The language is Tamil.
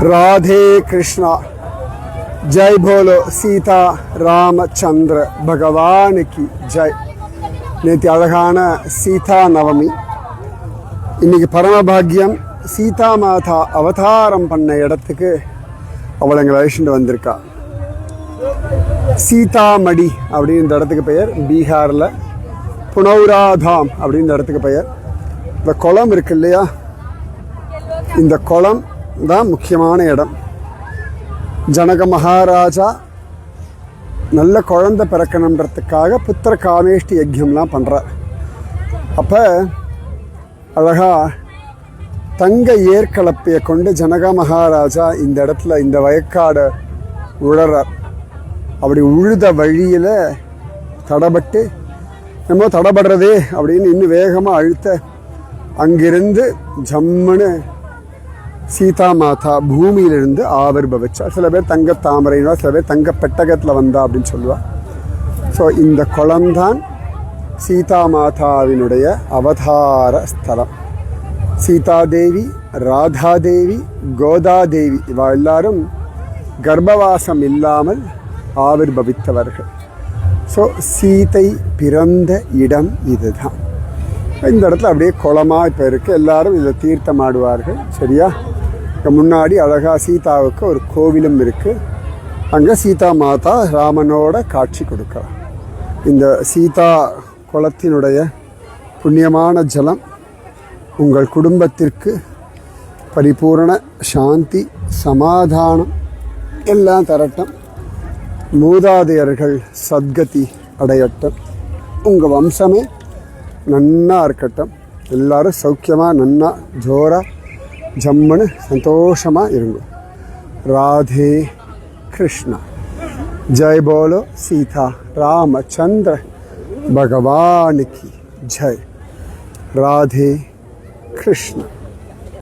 राधे कृष्णा जय बोलो सीता रामचंद्र भगवान की जय. நேற்று அழகான சீதா நவமி. இன்னைக்கு பரமபாகியம் சீதா மாதா அவதாரம் பண்ண இடத்துக்கு அவளை எங்களை அழைச்சிட்டு வந்திருக்கா. சீதாமடி அப்படின்ற இடத்துக்கு பெயர். பீகாரில் புனௌராதாம் அப்படின்ற இடத்துக்கு பெயர். இந்த குளம் இருக்கு இல்லையா, இந்த குளம் தான் முக்கியமான இடம். ஜனக மகாராஜா நல்ல குழந்தை பிறக்கணுன்றதுக்காக புத்திர காமேஷ்டி யஜ்யம்லாம் பண்ணுறார். அப்போ அழகாக தங்க ஏற்கலப்பையை கொண்டு ஜனக மகாராஜா இந்த இடத்துல இந்த வயக்காடை உழறார். அப்படி உழுத வழியில் தடபட்டு நம்ம தடபடுறதே அப்படின்னு இன்னும் வேகமாக அழுத்த அங்கிருந்து ஜம்முன்னு சீதா மாதா பூமியிலிருந்து ஆவிர்பவிச்சா. சில பேர் தங்க தாமரைனா, சில பேர் தங்க பெட்டகத்தில் வந்தா அப்படின்னு சொல்லுவாள். ஸோ இந்த குளம்தான் சீதா மாதாவினுடைய அவதார ஸ்தலம். சீதாதேவி, ராதாதேவி, கோதாதேவி இவா எல்லாரும் கர்ப்பவாசம் இல்லாமல் ஆவிர்பவித்தவர்கள். ஸோ சீதை பிறந்த இடம் இதுதான். இந்த இடத்துல அப்படியே குளமாக இப்போ இருக்குது. எல்லாரும் இதில் தீர்த்தம் ஆடுவார்கள். சரியா, முன்னாடி அழகாக சீதாவுக்கு ஒரு கோவிலும் இருக்குது. அங்கே சீதா மாதா ராமனோட காட்சி கொடுக்கிறார். இந்த சீதா குளத்தினுடைய புண்ணியமான ஜலம் உங்கள் குடும்பத்திற்கு பரிபூரண சாந்தி சமாதானம் எல்லாம் தரட்டும். மூதாதையர்கள் சத்கதி அடையட்டும். உங்கள் வம்சமே நன்னா இருக்கட்டும். எல்லாரும் சௌக்கியமாக நன்னா ஜோராக ஜம்முன்னு சந்தோஷமாக இருங்க. ராதே கிருஷ்ணா. ஜெய் போலோ சீதா ராமச்சந்திர பகவான் கி ஜெய். ராதே கிருஷ்ணா.